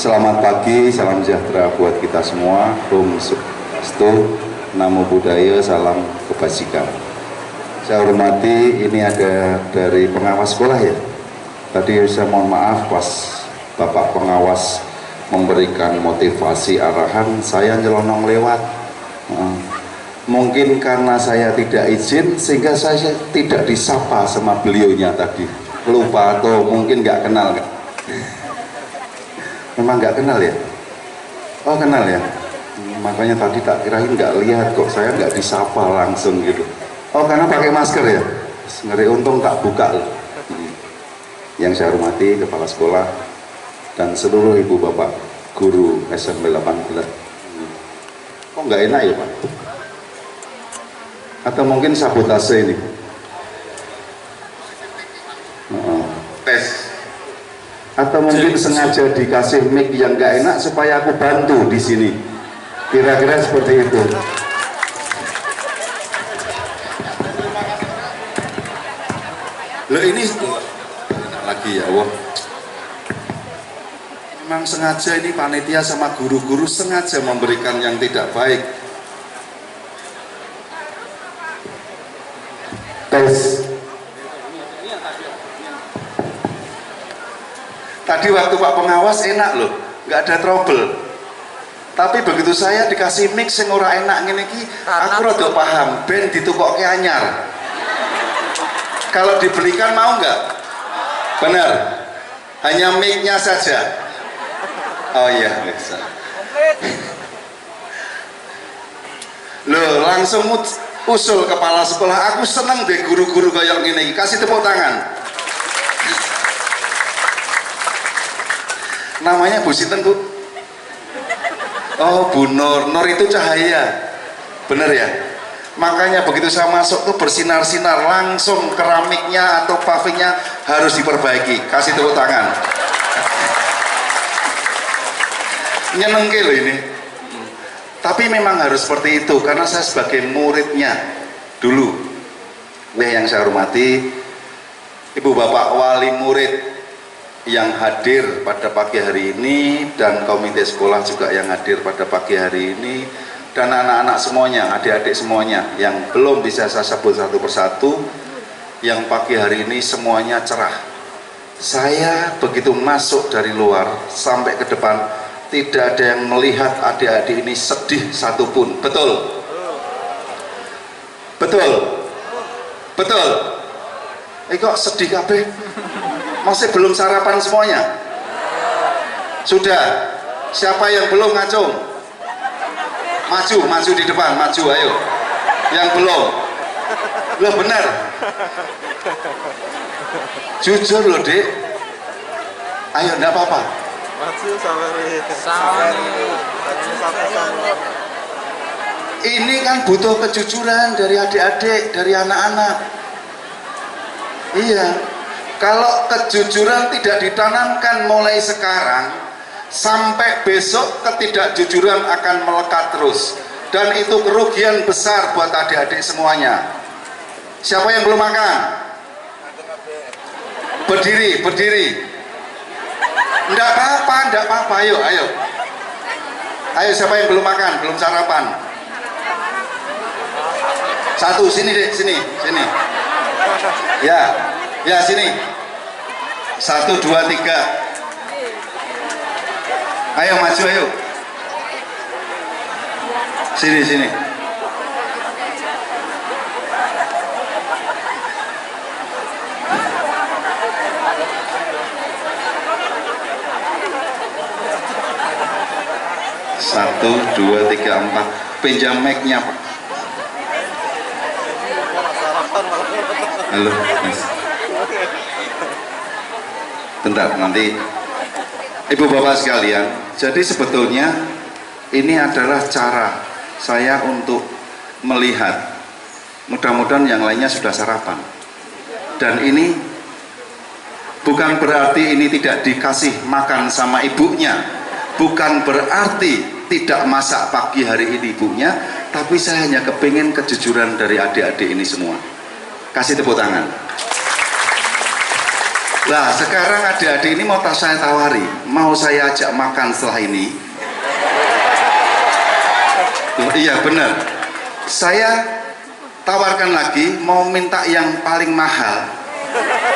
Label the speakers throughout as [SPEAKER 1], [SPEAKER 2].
[SPEAKER 1] Selamat pagi, salam sejahtera buat kita semua. Om Swastiastu, Namo Buddhaya, salam kebajikan. Saya hormati, ini ada dari pengawas sekolah ya. Tadi saya mohon maaf pas Bapak pengawas memberikan motivasi arahan, saya nyelonong lewat. Mungkin karena saya tidak izin sehingga saya tidak disapa sama beliaunya tadi. Lupa atau mungkin nggak kenal kan? Memang nggak kenal ya? Oh kenal ya? Makanya tadi tak kirain nggak lihat kok, saya nggak disapa langsung gitu. Oh karena pakai masker ya? Ngeri, untung tak buka loh. Yang saya hormati kepala sekolah dan seluruh ibu bapak guru SMP 18. Kok nggak enak ya Pak? Atau mungkin sabotase ini? Tes. Atau mungkin sengaja dikasih mic yang nggak enak supaya aku bantu di sini. Kira-kira seperti itu. Loh ini enak lagi ya Allah. Memang sengaja ini panitia sama guru-guru sengaja memberikan yang tidak baik. Tes. Tadi waktu Pak pengawas enak loh, nggak ada trouble. Tapi begitu saya dikasih mic sing ora enak ngene iki, aku rada paham, ben ditukokke anyar. Kalau dibelikan mau nggak? Benar. Hanya mic-nya saja. Oh iya, bisa. Loh, langsung usul kepala sekolah, aku seneng deh guru-guru kayak gini, kasih tepuk tangan. Namanya Bu Sinten Bu? Oh Bu Nur, Nur itu cahaya, bener ya? Makanya begitu saya masuk tuh bersinar-sinar, langsung keramiknya atau pavingnya harus diperbaiki, kasih tepuk tangan. Nyenengke loh ini. Tapi memang harus seperti itu, karena saya sebagai muridnya dulu. Yang saya hormati, Ibu Bapak Wali Murid yang hadir pada pagi hari ini, dan komite sekolah juga yang hadir pada pagi hari ini, dan anak-anak semuanya, adik-adik semuanya yang belum bisa saya sebut satu persatu, yang pagi hari ini semuanya cerah. Saya begitu masuk dari luar sampai ke depan, tidak ada yang melihat adik-adik ini sedih satupun. Betul? Betul? Betul? Kok sedih kabeh? Masih belum sarapan semuanya? Sudah? Siapa yang belum ngacung? Maju di depan, maju ayo. Yang belum? Loh benar? Jujur loh Dek. Ayo enggak apa-apa.
[SPEAKER 2] Maju sama
[SPEAKER 1] ini kan butuh kejujuran dari adik-adik, dari anak-anak. Iya. Kalau kejujuran tidak ditanamkan mulai sekarang, sampai besok ketidakjujuran akan melekat terus, dan itu kerugian besar buat adik-adik semuanya. Siapa yang belum makan? Berdiri, berdiri. Enggak apa-apa, ayo. Ayo siapa yang belum makan, belum sarapan? Satu, sini Dek, sini. Ya sini. 1, 2, 3. Ayo maju ayo. Sini. Satu, 2, 3, 4. Pinjam mic-nya Pak. Halo Mas. Bentar, nanti Ibu Bapak sekalian, jadi sebetulnya ini adalah cara saya untuk melihat, mudah-mudahan yang lainnya sudah sarapan, dan ini bukan berarti ini tidak dikasih makan sama ibunya, bukan berarti tidak masak pagi hari ini ibunya, tapi saya hanya kepingin kejujuran dari adik-adik ini semua. Kasih tepuk tangan. Lah sekarang adik-adik ini mau saya tawari, mau saya ajak makan setelah ini. Loh, iya benar, saya tawarkan lagi, mau minta yang paling mahal,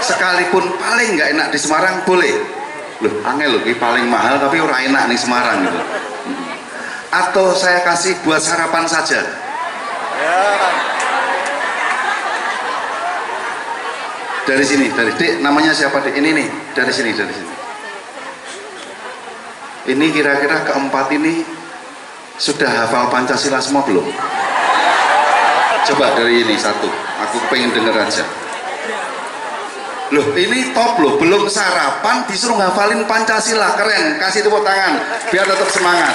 [SPEAKER 1] sekalipun paling nggak enak di Semarang boleh. Loh angel loh, ini paling mahal tapi orang enak nih Semarang gitu. Atau saya kasih buat sarapan saja. Dari sini, dari Dik, namanya siapa Dik? Ini nih, dari sini, dari sini. Ini kira-kira keempat ini sudah hafal Pancasila semua belum? Coba dari ini satu, aku pengen denger aja. Loh ini top loh, belum sarapan disuruh ngafalin Pancasila, keren, kasih tepuk tangan, biar tetap semangat.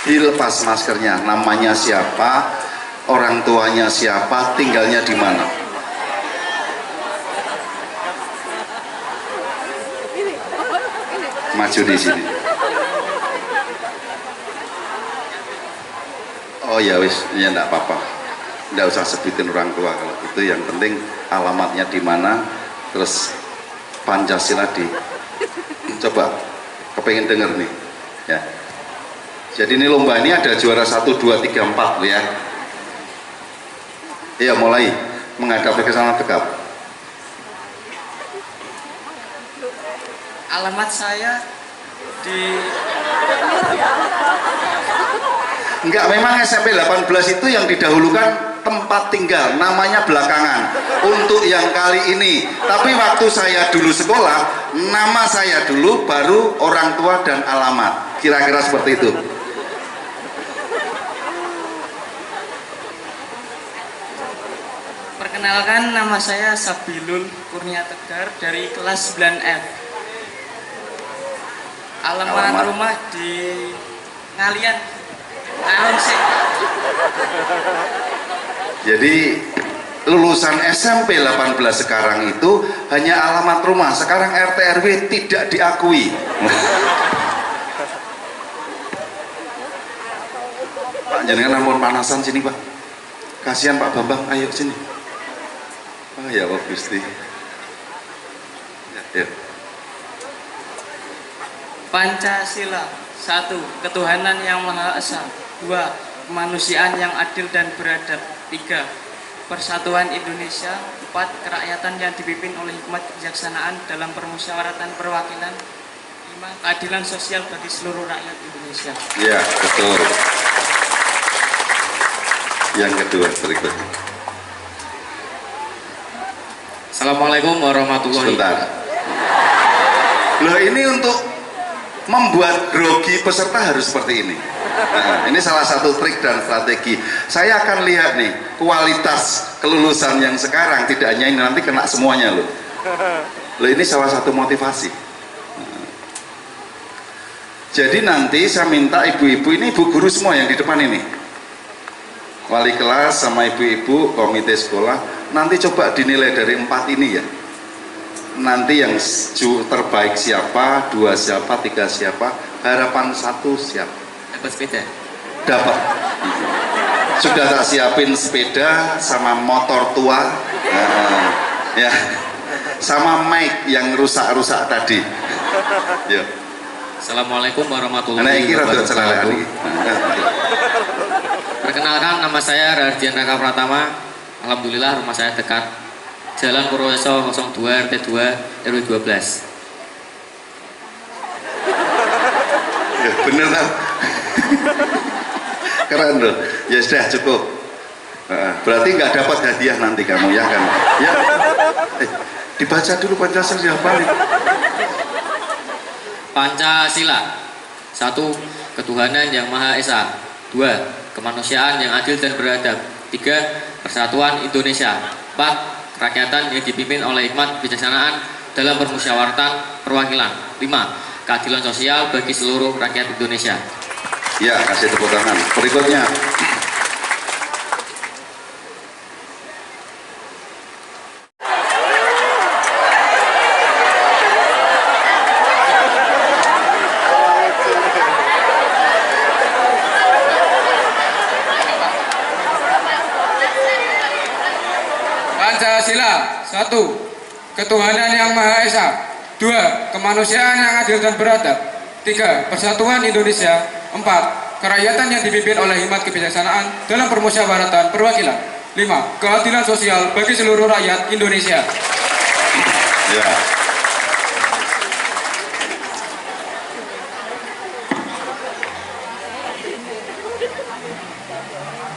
[SPEAKER 1] Dilepas maskernya, namanya siapa, orang tuanya siapa, tinggalnya di mana. Maju di sini. Oh ya wis, ya enggak apa-apa. Enggak usah sebutin orang tua kalau itu, yang penting alamatnya di mana, terus Pancasila di. Coba kepengen denger nih. Ya. Jadi ini lomba ini ada juara 1 2 3 4 ya. Iya, mulai menghadap ke sana tegap.
[SPEAKER 2] Alamat saya di
[SPEAKER 1] Enggak, memang SMP 18 itu yang didahulukan tempat tinggal, namanya belakangan untuk yang kali ini. Tapi waktu saya dulu sekolah, nama saya dulu baru orang tua dan alamat, kira-kira seperti itu.
[SPEAKER 2] Perkenalkan, nama saya Sabilul Kurnia Tegar dari kelas 9F. Alamat rumah di Ngalian. Sih.
[SPEAKER 1] Jadi lulusan SMP 18 sekarang itu hanya alamat rumah, sekarang RT RW tidak diakui. Pak jenengan namun panasan sini Pak, kasihan Pak Bambang, ayo sini. Oh ya Pak Gusti ya.
[SPEAKER 2] Pancasila. 1. Ketuhanan yang Maha Esa. 2. Kemanusiaan yang adil dan beradab. 3. Persatuan Indonesia. 4. Kerakyatan yang dipimpin oleh hikmat kebijaksanaan dalam permusyawaratan perwakilan. 5. Keadilan sosial bagi seluruh rakyat Indonesia.
[SPEAKER 1] Ya betul. Yang kedua berikutnya.
[SPEAKER 2] Assalamualaikum warahmatullahi
[SPEAKER 1] wabarakatuh. Loh ini untuk membuat grogi peserta harus seperti ini. Nah, ini salah satu trik dan strategi. Saya akan lihat nih kualitas kelulusan yang sekarang, tidak hanya ini, nanti kena semuanya loh. Loh ini salah satu motivasi. Jadi nanti saya minta ibu-ibu ini, ibu guru semua yang di depan ini, wali kelas sama ibu-ibu komite sekolah, nanti coba dinilai dari 4 ini ya. Nanti yang terbaik siapa, 2 siapa, 3 siapa, harapan 1 siapa.
[SPEAKER 2] Dapat sepeda?
[SPEAKER 1] Dapat. Sudah tak siapin sepeda sama motor tua, ya, sama mic yang rusak-rusak tadi. Ya.
[SPEAKER 2] Assalamualaikum warahmatullahi wabarakatuh. Perkenalkan, nama saya Rardian Raka Pratama. Alhamdulillah rumah saya dekat, Jalan Purworejo 02 RT 2 RW 12.
[SPEAKER 1] Ya, bener lah. Keren loh. Ya sudah cukup. Berarti nggak dapat hadiah nanti kamu ya kan? Ya. Dibaca dulu Pancasila apa nih?
[SPEAKER 2] Pancasila. 1. Ketuhanan yang Maha Esa. 2. Kemanusiaan yang adil dan beradab. 3. Persatuan Indonesia. 4. Kerakyatan yang dipimpin oleh hikmat kebijaksanaan dalam permusyawaratan perwakilan. 5. Keadilan sosial bagi seluruh rakyat Indonesia.
[SPEAKER 1] Ya, kasih tepuk tangan. Berikutnya.
[SPEAKER 3] Pancasila. 1. ketuhanan yang Maha Esa. 2. Kemanusiaan yang adil dan beradab. 3. Persatuan Indonesia. 4. Kerakyatan yang dipimpin oleh hikmat kebijaksanaan dalam permusyawaratan perwakilan. 5. Keadilan sosial bagi seluruh rakyat Indonesia.
[SPEAKER 1] Ya.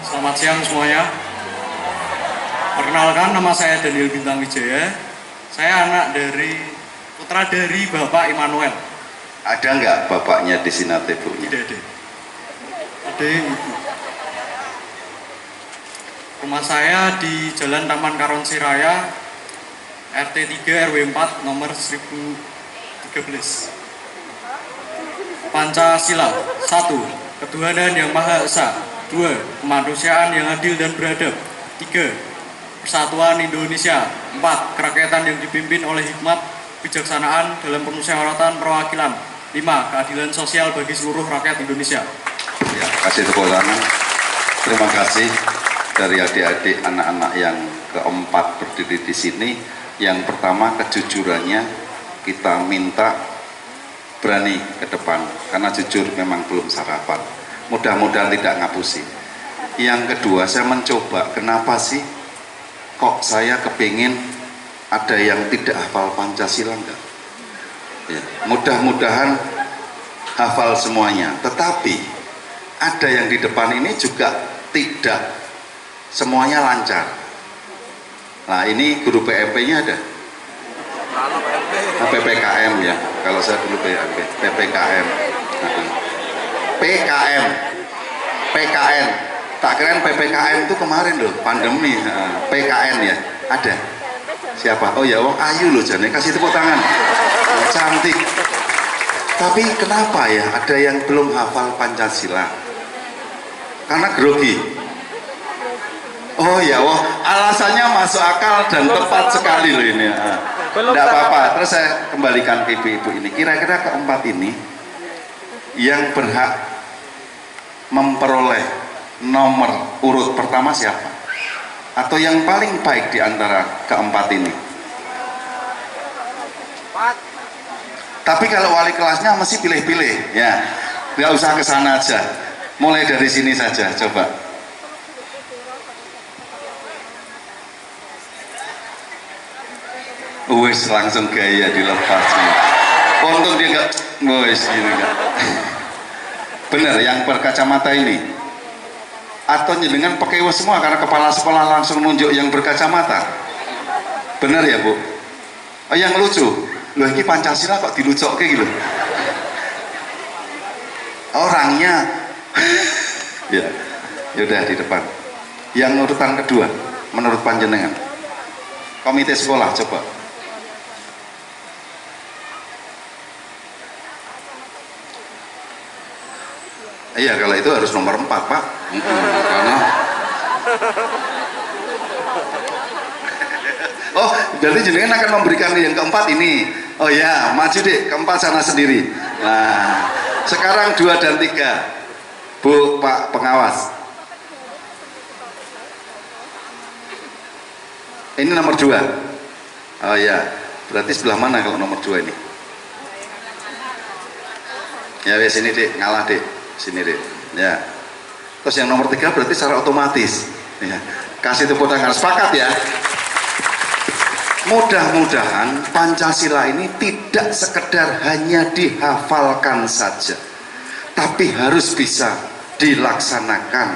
[SPEAKER 4] Selamat siang semuanya. Perkenalkan, nama saya Daniel Bintang Wijaya. Saya putra dari Bapak Immanuel.
[SPEAKER 1] Ada nggak bapaknya di sini atau ibunya?
[SPEAKER 4] Tidak ada. Ada ibu. Rumah saya di Jalan Taman Karonsi Raya, RT 3 RW 4 nomor 1013. Pancasila. 1. Ketuhanan yang Maha Esa. 2. Kemanusiaan yang adil dan beradab. 3. Persatuan Indonesia. 4. Kerakyatan yang dipimpin oleh hikmat kebijaksanaan dalam permusyawaratan perwakilan. 5. Keadilan sosial bagi seluruh rakyat Indonesia.
[SPEAKER 1] Ya, kasih tepuk tangan. Terima kasih dari adik-adik anak-anak yang keempat berdiri di sini. Yang pertama, kejujurannya kita minta berani ke depan, karena jujur memang belum sarapan. Mudah-mudahan tidak ngapusi. Yang kedua, saya mencoba, kenapa sih kok saya kepingin ada yang tidak hafal Pancasila enggak? Ya, mudah-mudahan hafal semuanya. Tetapi ada yang di depan ini juga tidak semuanya lancar. Nah, ini guru PMP-nya ada? PPKM ya. Kalau saya dulu PPKM. PKM. PKN. Tak keren PPKM itu kemarin loh, pandemi. PKN ya, ada. Siapa? Oh ya, Ayu loh, Jane, kasih tepuk tangan. Cantik. Tapi kenapa ya ada yang belum hafal Pancasila? Karena grogi. Oh ya, alasannya masuk akal dan tepat sekali loh ini. Tidak apa-apa. Terus saya kembalikan ke ibu-ibu ini. Kira-kira keempat ini yang berhak memperoleh nomor urut pertama siapa? Atau yang paling baik di antara keempat ini? Tapi kalau wali kelasnya mesti pilih-pilih, ya, nggak usah ke sana aja. Mulai dari sini saja, coba. Wes langsung gaya dilepas. Untung dia nggak, wes gini nggak. Benar, yang berkacamata ini. Atau dengan pakai semua karena kepala sekolah langsung nunjuk yang berkacamata. Benar ya, Bu? Oh, yang lucu, loh ini Pancasila kok dilucok kayak gitu. Orangnya ya, yaudah di depan. Yang urutan kedua menurut panjenengan, komite sekolah, coba. Iya, kalau itu harus nomor 4, Pak. Karena oh, jadi jenengan akan memberikan yang keempat ini. Oh ya, maju deh, keempat sana sendiri. Nah, sekarang 2 dan 3. Bu, Pak pengawas. Ini nomor 2. Oh ya, berarti sebelah mana kalau nomor 2 ini? Ya, wes sini deh, ngalah deh. Sini deh. Ya. Terus yang nomor 3 berarti secara otomatis. Ya. Kasih tepuk tangan, sepakat ya. Mudah-mudahan Pancasila ini tidak sekedar hanya dihafalkan saja, tapi harus bisa dilaksanakan,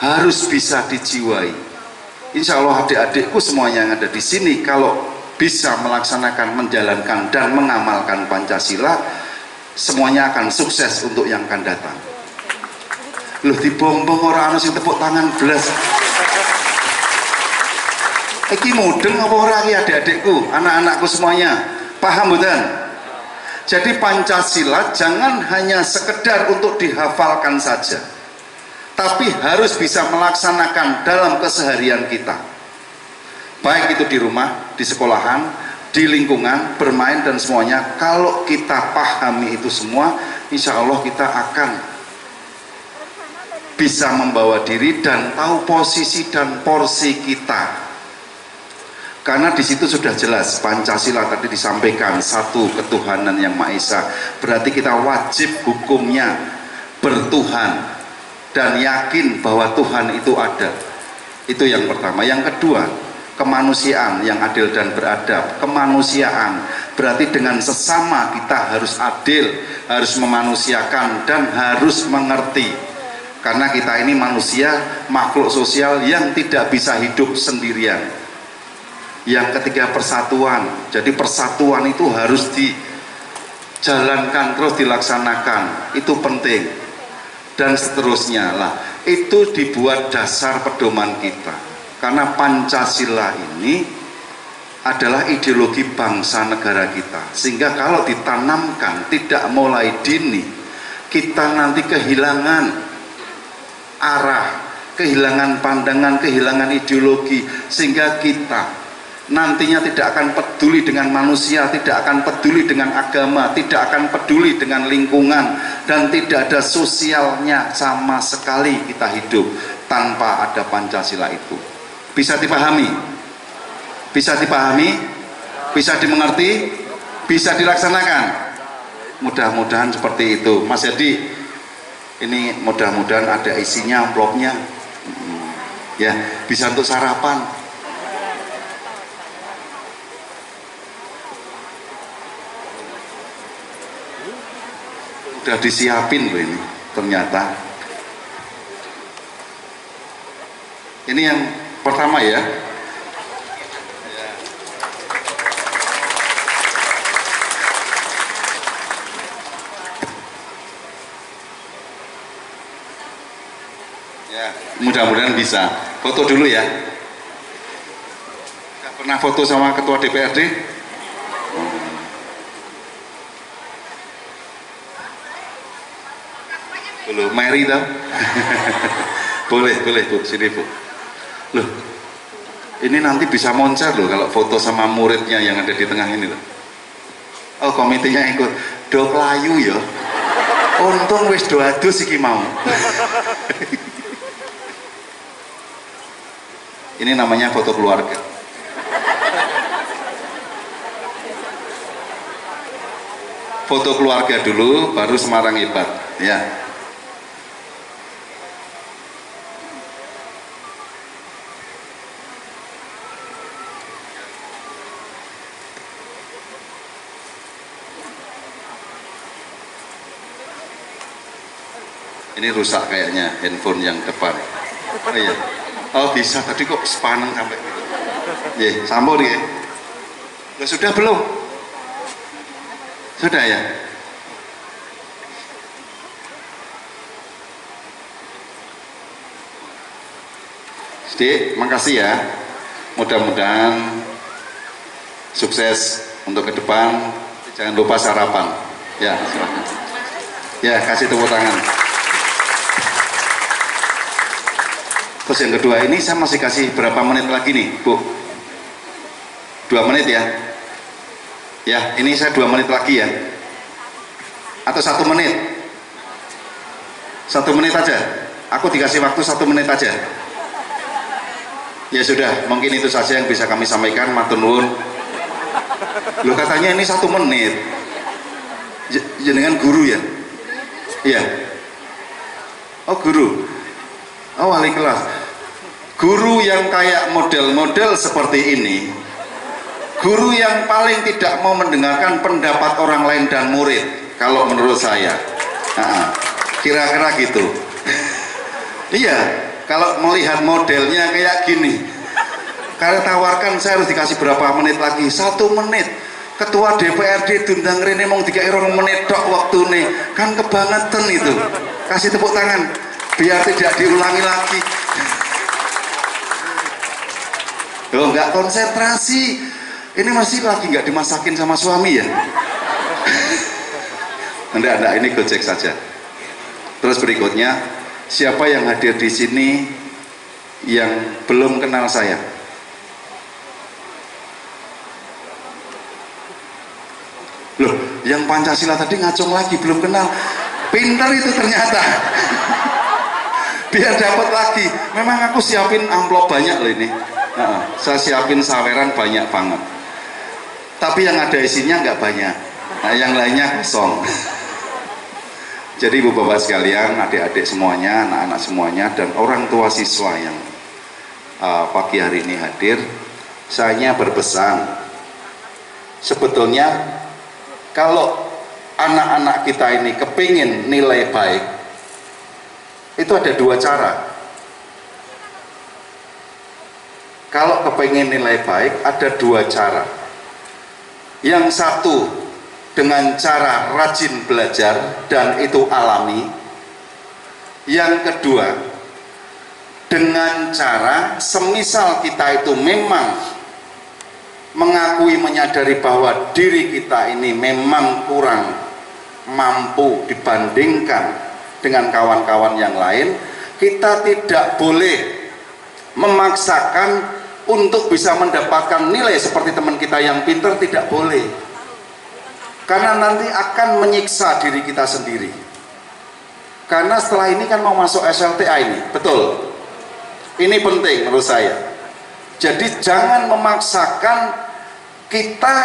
[SPEAKER 1] harus bisa dijiwai. Insya Allah adik-adikku semuanya yang ada di sini kalau bisa melaksanakan, menjalankan dan mengamalkan Pancasila, semuanya akan sukses untuk yang akan datang. Loh, dibombong orang sing tepuk tangan belas. Iki mudeng apa ora iki adik-adikku, anak-anakku semuanya? Paham mboten? Jadi Pancasila jangan hanya sekedar untuk dihafalkan saja, tapi harus bisa melaksanakan dalam keseharian kita. Baik itu di rumah, di sekolahan, di lingkungan, bermain dan semuanya. Kalau kita pahami itu semua, insya Allah kita akan bisa membawa diri dan tahu posisi dan porsi kita. Karena di situ sudah jelas Pancasila tadi disampaikan satu ketuhanan yang Maha Esa. Berarti kita wajib hukumnya bertuhan dan yakin bahwa Tuhan itu ada. Itu yang pertama. Yang kedua, kemanusiaan yang adil dan beradab. Kemanusiaan berarti dengan sesama kita harus adil, harus memanusiakan dan harus mengerti. Karena kita ini manusia, makhluk sosial yang tidak bisa hidup sendirian. Yang ketiga, persatuan. Jadi persatuan itu harus dijalankan terus, dilaksanakan. Itu penting. Dan seterusnya lah. Itu dibuat dasar pedoman kita. Karena Pancasila ini adalah ideologi bangsa negara kita. Sehingga kalau ditanamkan tidak mulai dini, kita nanti kehilangan arah, kehilangan pandangan, kehilangan ideologi. Sehingga kita nantinya tidak akan peduli dengan manusia, tidak akan peduli dengan agama, tidak akan peduli dengan lingkungan, dan tidak ada sosialnya sama sekali kita hidup tanpa ada Pancasila itu. Bisa dipahami? Bisa dipahami? Bisa dimengerti? Bisa dilaksanakan? Mudah-mudahan seperti itu. Mas Yadi, ini mudah-mudahan ada isinya amplopnya. Ya, bisa untuk sarapan. Udah disiapin loh ini ternyata. Ini yang pertama ya. Ya, mudah-mudahan bisa. Foto dulu ya. Gak pernah foto sama ketua DPRD? Loh, Mary tau? boleh Bu, sini Bu. Loh, ini nanti bisa moncer loh kalau foto sama muridnya yang ada di tengah ini loh. Oh, komitenya ikut. Do layu ya. Untung wis do adus iki mau. Ini namanya foto keluarga. Foto keluarga dulu, baru Semarang Hebat. Ya. Ini rusak kayaknya handphone yang depan. Oh iya. Oh bisa, tadi kok sepaneng sampai gitu. Ya, sambung nih. Ya sudah belum? Sudah ya? Dik, makasih ya. Mudah-mudahan sukses untuk ke depan. Jangan lupa sarapan. Ya, silakan. Ya, kasih tepuk tangan. Terus yang kedua, ini saya masih kasih berapa menit lagi nih, Bu? 2 menit ya? Ya, ini saya 2 menit lagi ya? Atau 1 menit? 1 menit aja? Aku dikasih waktu 1 menit aja? Ya sudah, mungkin itu saja yang bisa kami sampaikan. Matur nuwun. Loh, katanya ini 1 menit. Jenengan guru ya? Iya. Oh, guru. Oh, wali kelas. Guru yang kayak model-model seperti ini, guru yang paling tidak mau mendengarkan pendapat orang lain dan murid, kalau menurut saya. Kira-kira gitu. Iya, kalau melihat modelnya kayak gini, karena tawarkan saya harus dikasih berapa menit lagi? 1 menit. Ketua DPRD dundang rene mong 3 menit tok waktu nih, kan kebangetan itu. Kasih tepuk tangan biar tidak diulangi lagi. Loh, nggak konsentrasi. Ini masih lagi nggak dimasakin sama suami ya? Enggak, ini gojek saja. Terus berikutnya, siapa yang hadir di sini yang belum kenal saya? Loh, yang Pancasila tadi ngacung lagi, belum kenal. Pinter itu ternyata. Biar dapat lagi. Memang aku siapin amplop banyak loh ini. Saya siapin saweran banyak banget. Tapi yang ada isinya nggak banyak. Nah, yang lainnya kosong. Jadi ibu bapak sekalian, adik-adik semuanya, anak-anak semuanya, dan orang tua siswa yang pagi hari ini hadir, saya berpesan, sebetulnya kalau anak-anak kita ini kepingin nilai baik, itu ada dua cara. Kalau kepingin nilai baik, ada dua cara. Yang satu, dengan cara rajin belajar dan itu alami. Yang kedua, dengan cara semisal kita itu memang mengakui, menyadari bahwa diri kita ini memang kurang mampu dibandingkan dengan kawan-kawan yang lain, kita tidak boleh memaksakan untuk bisa mendapatkan nilai seperti teman kita yang pintar, tidak boleh. Karena nanti akan menyiksa diri kita sendiri. Karena setelah ini kan mau masuk SLTA ini, betul? Ini penting menurut saya. Jadi jangan memaksakan. Kita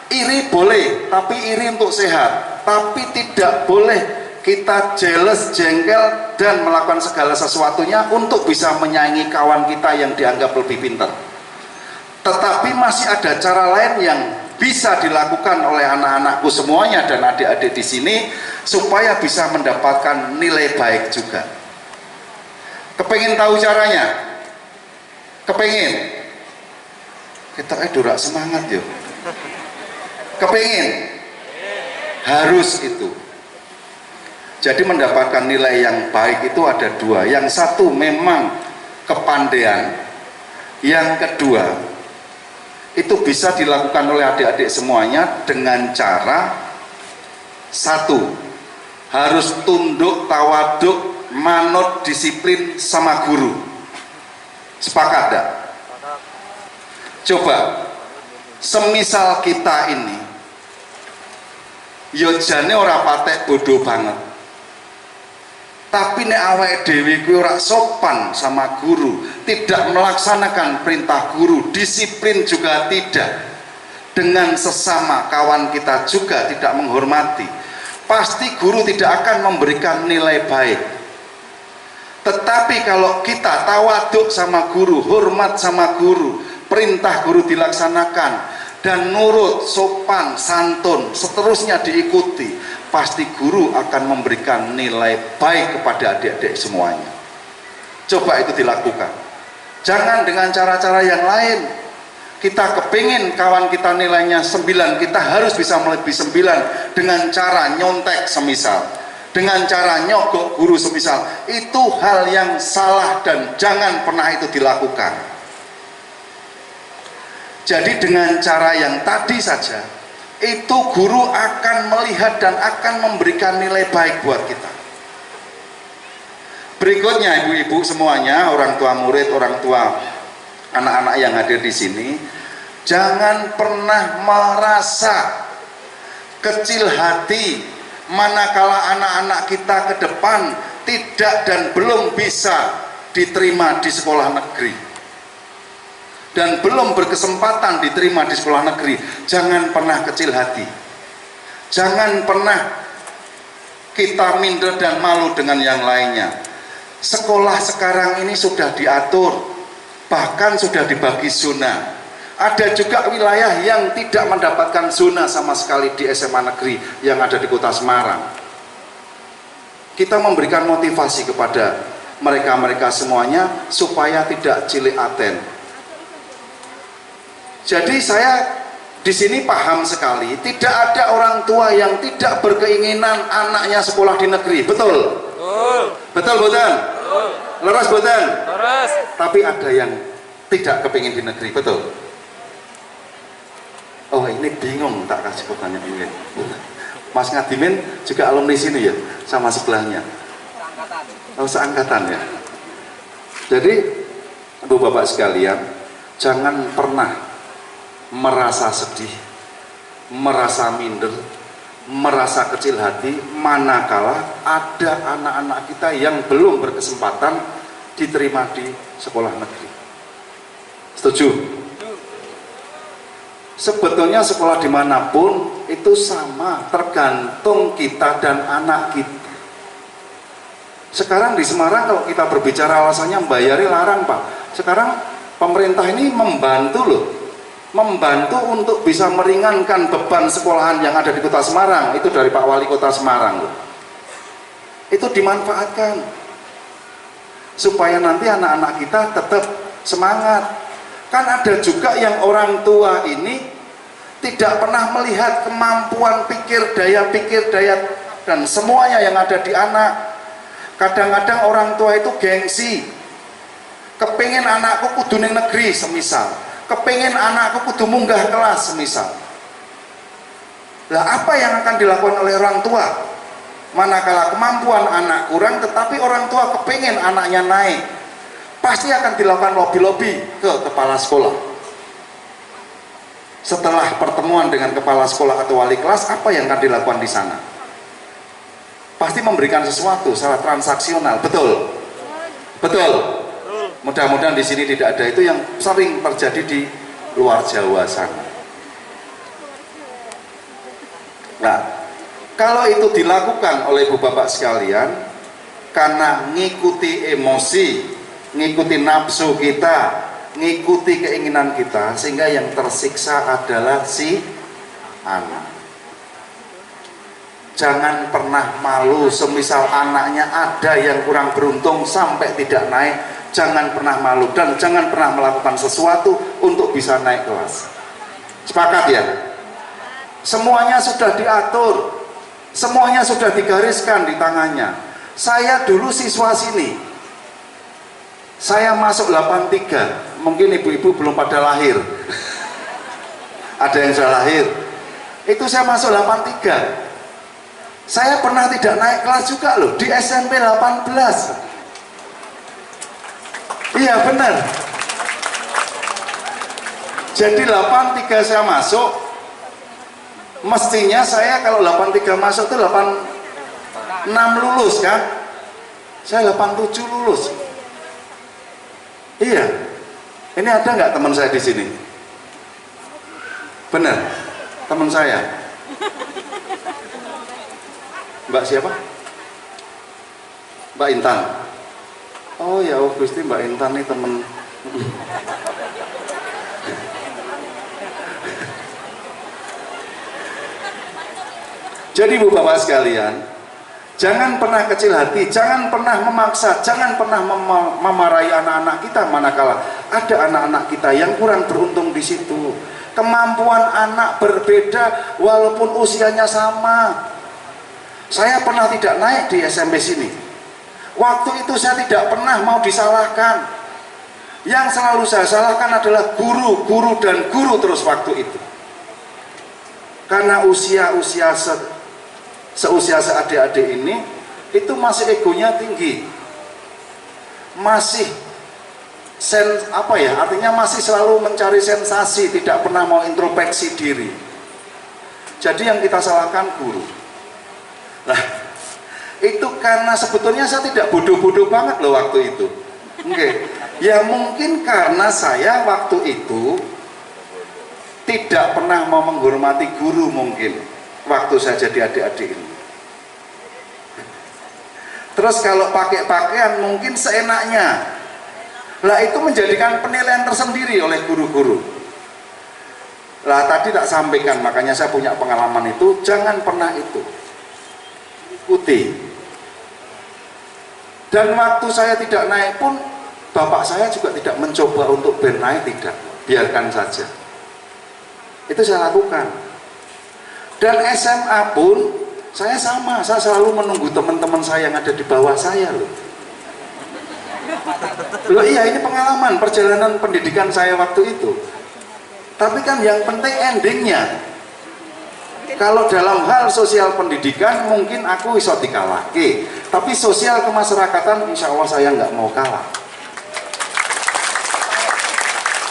[SPEAKER 1] iri boleh, tapi iri untuk sehat. Tapi tidak boleh kita jealous, jengkel, dan melakukan segala sesuatunya untuk bisa menyaingi kawan kita yang dianggap lebih pintar. Tetapi masih ada cara lain yang bisa dilakukan oleh anak-anakku semuanya dan adik-adik di sini supaya bisa mendapatkan nilai baik juga. Kepengin tahu caranya? Kepengin? Kita durak semangat yuk. Kepengin? Harus itu. Jadi mendapatkan nilai yang baik itu ada dua. Yang satu memang kepandaian. Yang kedua, itu bisa dilakukan oleh adik-adik semuanya dengan cara satu, harus tunduk, tawaduk, manut, disiplin sama guru. Sepakat tak? Coba, semisal kita ini yo jane ora patek bodoh banget, tapi nek awake dhewe kuwi ora sopan sama guru, tidak melaksanakan perintah guru, disiplin juga tidak, dengan sesama kawan kita juga tidak menghormati, pasti guru tidak akan memberikan nilai baik. Tetapi kalau kita tawaduk sama guru, hormat sama guru, perintah guru dilaksanakan, dan nurut, sopan, santun, seterusnya diikuti, pasti guru akan memberikan nilai baik kepada adik-adik semuanya. Coba itu dilakukan. Jangan dengan cara-cara yang lain. Kita kepingin kawan kita nilainya 9, kita harus bisa melebihi 9 dengan cara nyontek semisal, dengan cara nyogok guru semisal. Itu hal yang salah dan jangan pernah itu dilakukan. Jadi dengan cara yang tadi saja, itu guru akan melihat dan akan memberikan nilai baik buat kita. Berikutnya ibu-ibu semuanya, orang tua murid, orang tua anak-anak yang hadir di sini, jangan pernah merasa kecil hati manakala anak-anak kita ke depan tidak dan belum bisa diterima di sekolah negeri dan belum berkesempatan diterima di sekolah negeri. Jangan pernah kecil hati, jangan pernah kita minder dan malu dengan yang lainnya. Sekolah sekarang ini sudah diatur, bahkan sudah dibagi zona. Ada juga wilayah yang tidak mendapatkan zona sama sekali di SMA negeri yang ada di kota Semarang. Kita memberikan motivasi kepada mereka-mereka semuanya supaya tidak cilik aten. Jadi saya di sini paham sekali, tidak ada orang tua yang tidak berkeinginan anaknya sekolah di negeri, betul? Betul, betul? Leres, betul? Leres. Tapi ada yang tidak kepingin di negeri, betul? Oh ini bingung, tak kasih pertanyaan ini. Mas Ngadimin juga alumni sini ya, sama sebelahnya. Oh seangkatan ya. Jadi ibu bapak sekalian, jangan pernah merasa sedih, merasa minder, merasa kecil hati manakala ada anak-anak kita yang belum berkesempatan diterima di sekolah negeri. Setuju? Sebetulnya sekolah dimanapun itu sama, tergantung kita dan anak kita. Sekarang di Semarang kalau kita berbicara alasannya membayari larang Pak. Sekarang pemerintah ini membantu loh, membantu untuk bisa meringankan beban sekolahan yang ada di kota Semarang. Itu dari Pak Wali Kota Semarang loh. Itu dimanfaatkan supaya nanti anak-anak kita tetap semangat. Kan ada juga yang orang tua ini tidak pernah melihat kemampuan pikir daya dan semuanya yang ada di anak. Kadang-kadang orang tua itu gengsi, kepingin anakku kudu ning negeri semisal, kepingin anakku kudu munggah kelas semisal. Lah apa yang akan dilakukan oleh orang tua? Manakala kemampuan anak kurang tetapi orang tua kepingin anaknya naik, pasti akan dilakukan lobby-lobby ke kepala sekolah. Setelah pertemuan dengan kepala sekolah atau wali kelas, apa yang akan dilakukan di sana? Pasti memberikan sesuatu secara transaksional, betul? Betul. Mudah-mudahan di sini tidak ada. Itu yang sering terjadi di luar Jawa sana. Nah, kalau itu dilakukan oleh ibu bapak sekalian karena ngikuti emosi, ngikuti nafsu kita, ngikuti keinginan kita, sehingga yang tersiksa adalah si anak. Jangan pernah malu, semisal anaknya ada yang kurang beruntung sampai tidak naik, jangan pernah malu dan jangan pernah melakukan sesuatu untuk bisa naik kelas. Sepakat ya? Semuanya sudah diatur, semuanya sudah digariskan di tangannya. Saya dulu siswa sini, saya masuk 83, mungkin ibu-ibu belum pada lahir. Ada yang sudah lahir. Itu saya masuk 83. Saya pernah tidak naik kelas juga loh, di SMP 18. Iya benar. Jadi 83 saya masuk, mestinya saya kalau 83 masuk itu 86 lulus kan? Saya 87 lulus. Iya. Ini ada nggak teman saya di sini? Benar, teman saya. Mbak siapa? Mbak Intan. Oh ya, oh Gusti, Mbak Intan nih temen. Jadi ibu bapak sekalian, jangan pernah kecil hati, jangan pernah memaksa, jangan pernah memarahi anak-anak kita manakala ada anak-anak kita yang kurang beruntung di situ. Kemampuan anak berbeda walaupun usianya sama. Saya pernah tidak naik di SMP sini. Waktu itu saya tidak pernah mau disalahkan. Yang selalu saya salahkan adalah guru dan guru terus waktu itu. Karena usia-usia seusia adik-adik ini itu masih egonya tinggi. Masih artinya masih selalu mencari sensasi, tidak pernah mau introspeksi diri. Jadi yang kita salahkan guru. Nah, itu karena sebetulnya saya tidak bodoh-bodoh banget loh waktu itu. Oke. Ya mungkin karena saya waktu itu tidak pernah mau menghormati guru mungkin waktu saya jadi adik-adik ini. Terus kalau pakai pakaian mungkin seenaknya. Lah itu menjadikan penilaian tersendiri oleh guru-guru. Lah tadi tak sampaikan, makanya saya punya pengalaman itu, jangan pernah itu. Ikuti. Dan waktu saya tidak naik pun bapak saya juga tidak mencoba untuk naik, tidak, biarkan saja. Itu saya lakukan. Dan SMA pun saya sama, saya selalu menunggu teman-teman saya yang ada di bawah saya loh. Loh iya, ini pengalaman perjalanan pendidikan saya waktu itu. Tapi kan yang penting endingnya. Kalau dalam hal sosial pendidikan mungkin aku iso dikalahke, tapi sosial kemasyarakatan insya Allah saya nggak mau kalah.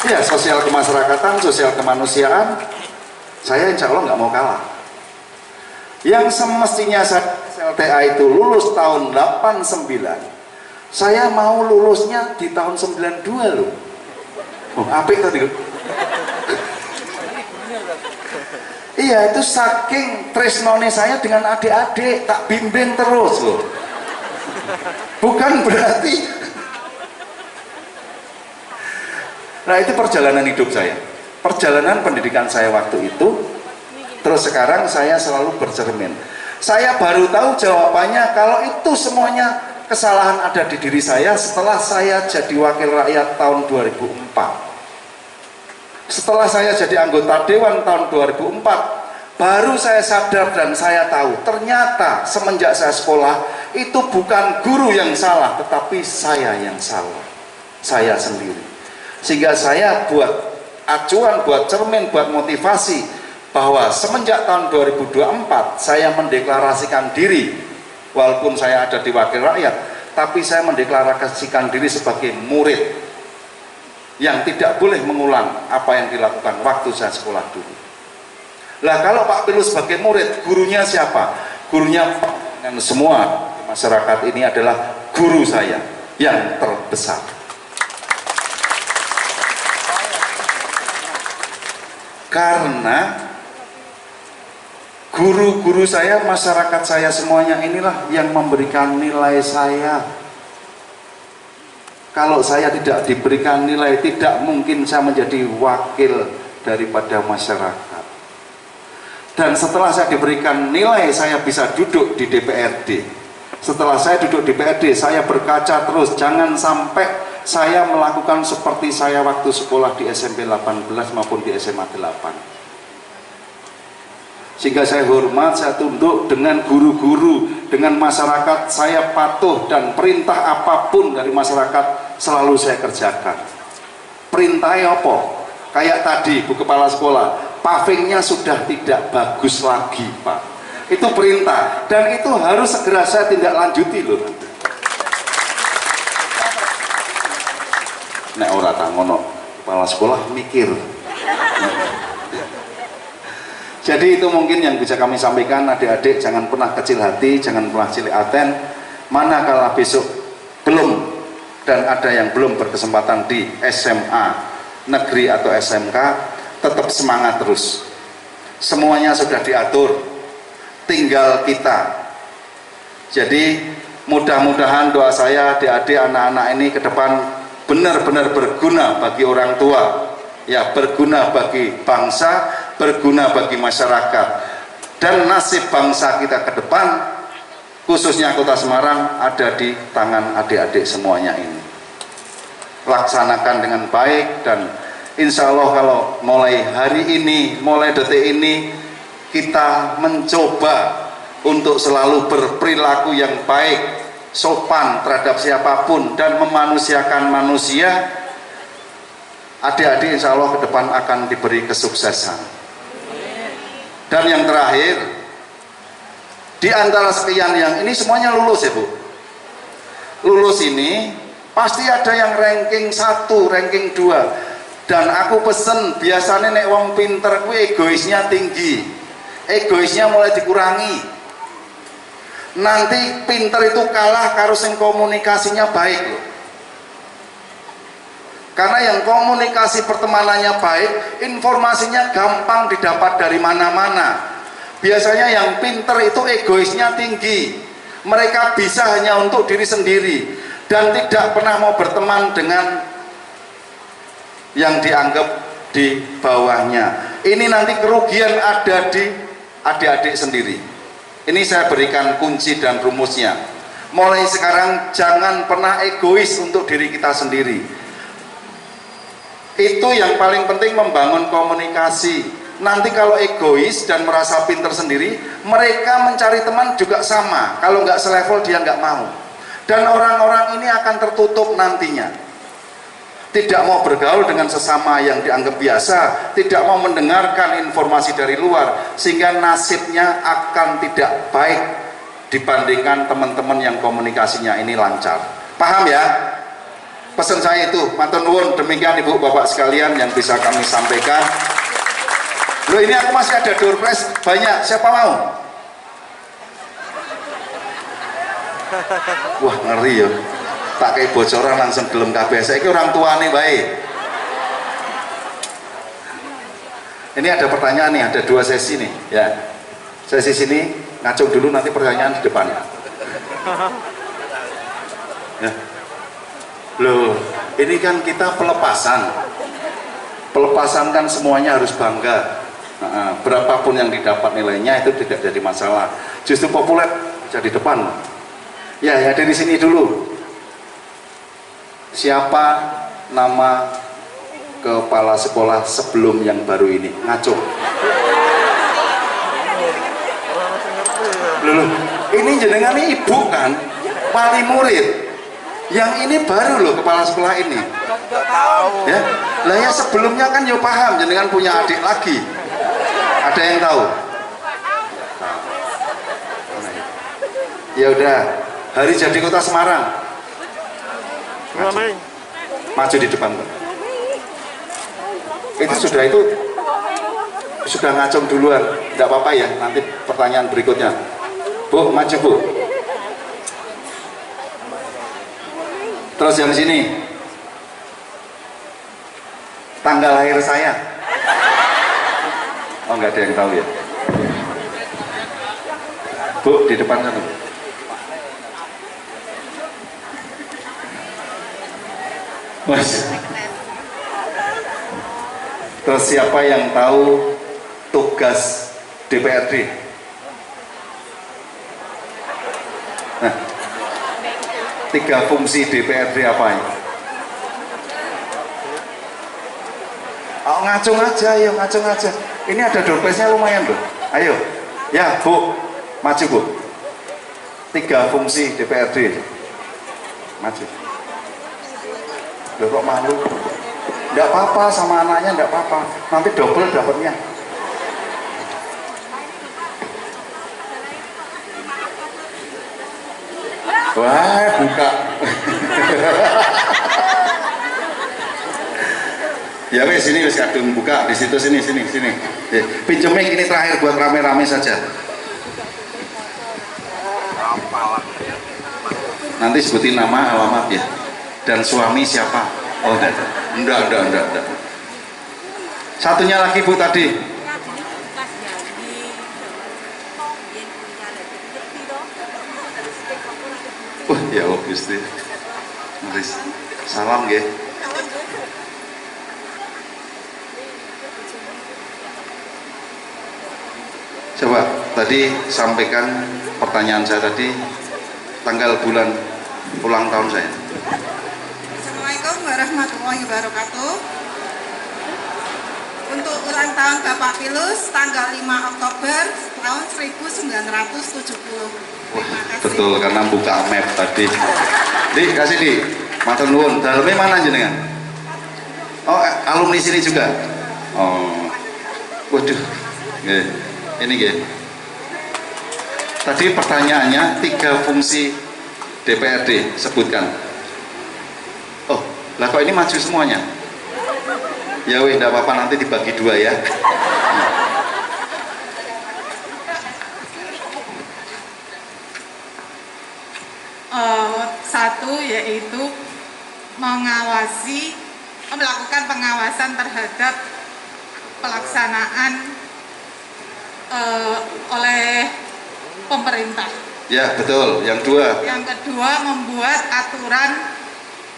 [SPEAKER 1] Ya, sosial kemasyarakatan, sosial kemanusiaan, saya insya Allah nggak mau kalah. Yang semestinya saya SLTA itu lulus tahun 89, saya mau lulusnya di tahun 92 loh. Oh, apik tadi. Iya, itu saking tresnone saya dengan adik-adik, tak bimbing terus loh. Bukan berarti. Nah, itu perjalanan hidup saya. Perjalanan pendidikan saya waktu itu. Terus sekarang saya selalu bercermin. Saya baru tahu jawabannya kalau itu semuanya kesalahan ada di diri saya setelah saya jadi wakil rakyat tahun 2004. Setelah saya jadi anggota dewan tahun 2004, baru saya sadar dan saya tahu ternyata semenjak saya sekolah itu bukan guru yang salah, tetapi saya yang salah, saya sendiri. Sehingga saya buat acuan, buat cermin, buat motivasi bahwa semenjak tahun 2024 saya mendeklarasikan diri, walaupun saya ada di wakil rakyat, tapi saya mendeklarasikan diri sebagai murid yang tidak boleh mengulang apa yang dilakukan waktu saya sekolah dulu. Lah kalau Pak Pilu sebagai murid, gurunya siapa? Gurunya dengan semua masyarakat ini adalah guru saya yang terbesar. Karena guru-guru saya, masyarakat saya semuanya inilah yang memberikan nilai saya. Kalau saya tidak diberikan nilai, tidak mungkin saya menjadi wakil daripada masyarakat. Dan setelah saya diberikan nilai, saya bisa duduk di DPRD. Setelah saya duduk di DPRD, saya berkaca terus, jangan sampai saya melakukan seperti saya waktu sekolah di SMP 18 maupun di SMA 8. Sehingga saya hormat, saya tunduk dengan guru-guru, dengan masyarakat, saya patuh dan perintah apapun dari masyarakat selalu saya kerjakan. Perintahnya apa? Kayak tadi Bu Kepala Sekolah, pavingnya sudah tidak bagus lagi Pak. Itu perintah dan itu harus segera saya tindak lanjuti loh. Nek ora tak ngono, kepala sekolah mikir. Jadi itu mungkin yang bisa kami sampaikan, adik-adik jangan pernah kecil hati, jangan pernah cilik aten. Manakala besok belum dan ada yang belum berkesempatan di SMA negeri atau SMK, tetap semangat terus. Semuanya sudah diatur, tinggal kita. Jadi mudah-mudahan doa saya adik-adik anak-anak ini ke depan benar-benar berguna bagi orang tua, ya berguna bagi bangsa, berguna bagi masyarakat, dan nasib bangsa kita ke depan khususnya Kota Semarang ada di tangan adik-adik semuanya ini. Laksanakan dengan baik dan insya Allah kalau mulai hari ini, mulai detik ini kita mencoba untuk selalu berperilaku yang baik, sopan terhadap siapapun dan memanusiakan manusia, adik-adik insya Allah ke depan akan diberi kesuksesan. Dan yang terakhir, di antara sekian yang ini semuanya lulus ya Bu. Lulus ini pasti ada yang ranking 1, ranking 2. Dan aku pesen biasanya nek wong pinter kuwi egoisnya tinggi. Egoisnya mulai dikurangi. Nanti pinter itu kalah karo sing komunikasinya baik loh. Karena yang komunikasi pertemanannya baik, informasinya gampang didapat dari mana-mana. Biasanya yang pinter itu egoisnya tinggi. Mereka bisa hanya untuk diri sendiri dan tidak pernah mau berteman dengan yang dianggap di bawahnya. Ini nanti kerugian ada di adik-adik sendiri. Ini saya berikan kunci dan rumusnya. Mulai sekarang jangan pernah egois untuk diri kita sendiri. Itu yang paling penting, membangun komunikasi. Nanti kalau egois dan merasa pinter sendiri, mereka mencari teman juga sama. Kalau nggak selevel dia nggak mau. Dan orang-orang ini akan tertutup nantinya. Tidak mau bergaul dengan sesama yang dianggap biasa, tidak mau mendengarkan informasi dari luar, sehingga nasibnya akan tidak baik dibandingkan teman-teman yang komunikasinya ini lancar. Paham ya? Pesan saya itu, matur nuwun, demikian Ibu Bapak sekalian yang bisa kami sampaikan. Loh ini aku masih ada door prize banyak, siapa mau? Wah ngeri ya, tak kayak bocoran langsung gelem kabeh. Saiki orang tua nih baik. Ini ada pertanyaan nih, ada 2 sesi nih, ya. Sesi sini ngacung dulu, nanti pertanyaan di depan. Ya. Loh, ini kan kita pelepasan. Pelepasan kan semuanya harus bangga. Berapapun yang didapat nilainya itu tidak jadi masalah. Justru populer jadi depan. Ya, ya dari sini dulu. Siapa nama kepala sekolah sebelum yang baru ini? Ngacung. Loh, ini jenengan ibu kan, wali murid. Yang ini baru loh kepala sekolah ini. Ya, lah ya sebelumnya kan yo paham, jenengan punya adik lagi. Ada yang tahu? Ya udah, hari jadi kota Semarang. Maju di depan, Pak. Itu sudah ngacung duluan, tidak apa-apa ya. Nanti pertanyaan berikutnya. Bu, maju Bu. Terus yang sini, tanggal lahir saya. Oh, nggak ada yang tahu ya. Bu, di depan sana. Mas. Terus siapa yang tahu tugas DPRD? Nah, 3 fungsi DPRD apa ini? Oh, ngacung aja, ayo ngacung aja. Ini ada dompetnya lumayan loh. Ayo, ya Bu, maju Bu. 3 fungsi DPRD. Maju. Loh kok malu? Enggak apa-apa sama anaknya, enggak apa-apa. Nanti double dapatnya. Wah, buka. Ya wes sini wes kadung buka di situ sini. Pinjem mic ini terakhir buat rame-rame saja. Nanti sebutin nama, alamat ya. Dan suami siapa? Oh, enggak. Satunya lagi Bu tadi. Ya Allah Gusti. Salam nggih. Coba tadi sampaikan pertanyaan saya tadi, tanggal bulan ulang tahun saya.
[SPEAKER 5] Assalamualaikum warahmatullahi wabarakatuh. Untuk ulang tahun Bapak Pilus tanggal 5 Oktober tahun 1970. Terima kasih.
[SPEAKER 1] Betul, karena buka map tadi. Di, kasih di. Matur nuwun. Dalamnya mana jenengan? Oh, alumni sini juga. Oh. Waduh. Nggih. Ini nggih. Tadi pertanyaannya 3 fungsi DPRD sebutkan. Oh, lah kok ini maju semuanya? Ya wih, enggak apa-apa, nanti dibagi 2 ya.
[SPEAKER 5] Satu yaitu melakukan pengawasan terhadap pelaksanaan oleh pemerintah.
[SPEAKER 1] Ya betul. Yang 2.
[SPEAKER 5] Yang kedua membuat aturan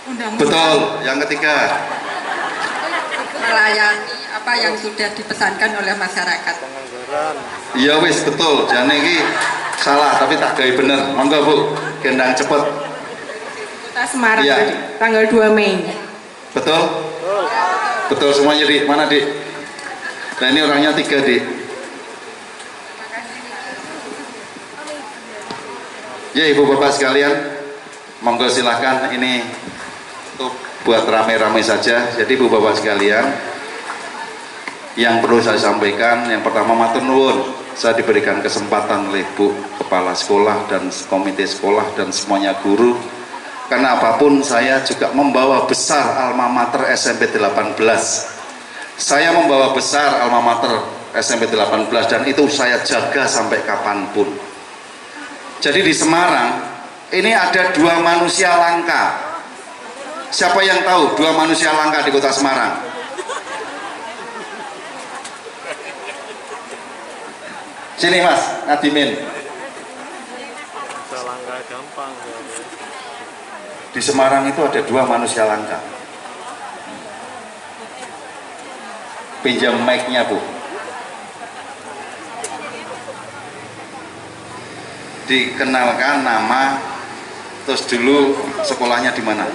[SPEAKER 5] undang-undang.
[SPEAKER 1] Betul. Yang ketiga.
[SPEAKER 6] Melayani apa yang sudah dipesankan oleh masyarakat.
[SPEAKER 1] Iya wis betul. Jangan ini salah tapi tak gawe bener. Monggo Bu, gendang cepet.
[SPEAKER 6] Kota Semarang
[SPEAKER 1] Ya.
[SPEAKER 6] tadi, tanggal 2 Mei.
[SPEAKER 1] Betul? Betul semuanya Dik. Mana Dik? Nah ini orangnya 3 Dik. Ya Ibu Bapak sekalian, monggo silahkan ini untuk buat rame-rame saja. Jadi Ibu Bapak sekalian, yang perlu saya sampaikan, yang pertama matur nuwun, saya diberikan kesempatan oleh Bu Kepala Sekolah dan Komite Sekolah dan semuanya guru, karena apapun saya juga membawa besar alma mater SMP 18. Saya membawa besar alma mater SMP 18 dan itu saya jaga sampai kapanpun. Jadi di Semarang ini ada 2 manusia langka. Siapa yang tahu 2 manusia langka di kota Semarang? Sini Mas, Adimin. Di Semarang itu ada 2 manusia langka. Pinjam mic-nya, Bu. Dikenalkan nama, terus dulu sekolahnya di mana?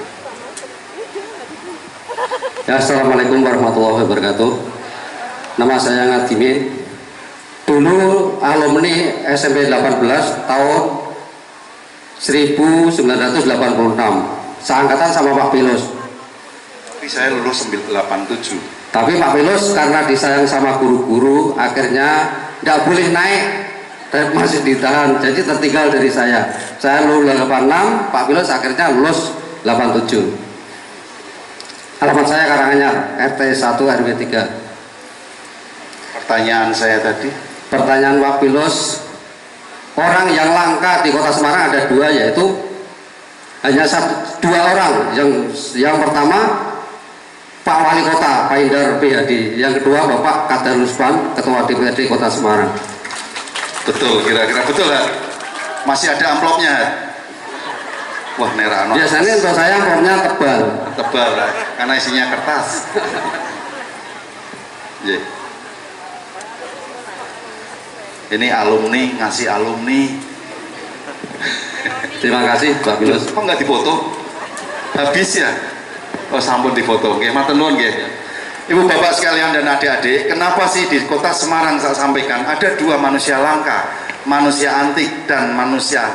[SPEAKER 7] Ya, Assalamualaikum warahmatullahi wabarakatuh. Nama saya Ngadimin. Dulu alumni SMP 18 tahun 1986. Seangkatan sama Pak Pilus.
[SPEAKER 1] Tapi saya lulus 87.
[SPEAKER 7] Tapi Pak Pilus karena disayang sama guru-guru, akhirnya nggak boleh naik dan masih ditahan. Jadi tertinggal dari saya. Saya lulus 86, Pak Pilus akhirnya lulus 87. Alamat saya Karanganyar, RT 1 RW 3.
[SPEAKER 1] Pertanyaan saya tadi,
[SPEAKER 7] Pertanyaan Pak Pilus, orang yang langka di Kota Semarang ada 2, yaitu hanya 2 orang. Yang pertama Pak Wali Kota, Pak Indar PhD. Yang kedua Bapak Kadarul Usman, Ketua DPRD Kota Semarang.
[SPEAKER 1] betul, kira-kira betul ya? Masih ada amplopnya? Wah, Nerano.
[SPEAKER 7] Biasanya untuk saya amplopnya tebal.
[SPEAKER 1] Tebal lah, karena isinya kertas. Yeah. Ini alumni ngasih alumni.
[SPEAKER 7] Terima kasih Pak Pilus.
[SPEAKER 1] Kok nggak difoto? Habis ya? Oh, sampun difoto. Oke, matur nuwun nggih. Ibu bapak sekalian dan adik-adik, kenapa sih di Kota Semarang saya sampaikan ada 2 manusia langka, manusia antik dan manusia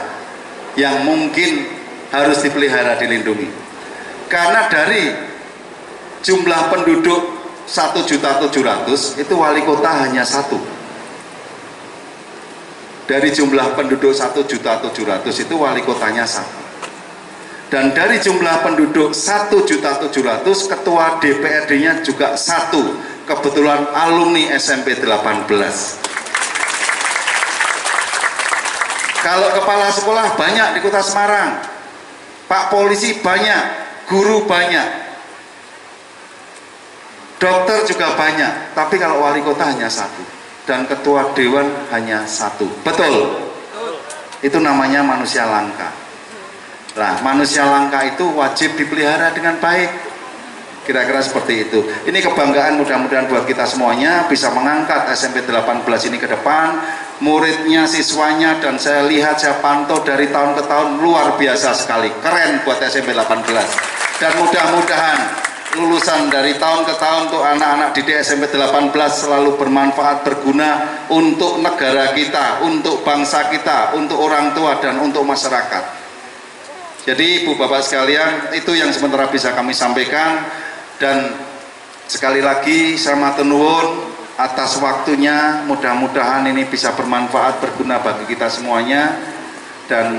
[SPEAKER 1] yang mungkin harus dipelihara, dilindungi. Karena dari jumlah penduduk 1.700.000 itu wali kota hanya 1. Dari jumlah penduduk 1.700.000 itu wali kotanya 1. Dan dari jumlah penduduk 1.700.000 ketua DPRD-nya juga 1. Kebetulan alumni SMP 18. Kalau kepala sekolah banyak di Kota Semarang, Pak Polisi banyak, guru banyak, dokter juga banyak. Tapi kalau wali kota hanya 1 dan ketua dewan hanya 1. Betul? Itu namanya manusia langka. Nah, manusia langka itu wajib dipelihara dengan baik. Kira-kira seperti itu. Ini kebanggaan mudah-mudahan buat kita semuanya bisa mengangkat SMP 18 ini ke depan. Muridnya, siswanya, dan saya lihat, saya pantau dari tahun ke tahun luar biasa sekali. Keren buat SMP 18. Dan mudah-mudahan lulusan dari tahun ke tahun untuk anak-anak didik SMP 18 selalu bermanfaat, berguna untuk negara kita, untuk bangsa kita, untuk orang tua, dan untuk masyarakat. Jadi Ibu Bapak sekalian, itu yang sementara bisa kami sampaikan. Dan sekali lagi saya matur nuwun atas waktunya, mudah-mudahan ini bisa bermanfaat, berguna bagi kita semuanya. Dan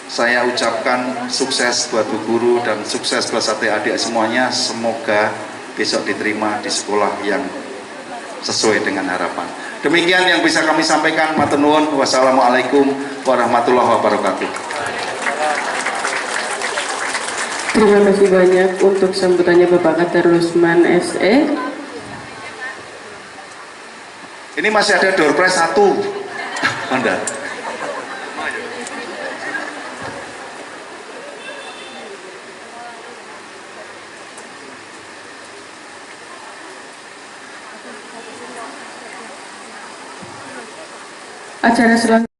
[SPEAKER 1] saya ucapkan sukses buat Bu Guru dan sukses buat adik-adik semuanya. Semoga besok diterima di sekolah yang sesuai dengan harapan. Demikian yang bisa kami sampaikan. Matur nuwun. Wassalamualaikum warahmatullahi wabarakatuh.
[SPEAKER 8] Terima kasih banyak untuk sambutannya Bapak Kadarul Usman SE.
[SPEAKER 1] Ini masih ada door prize 1. Anda.
[SPEAKER 8] Acara selanjutnya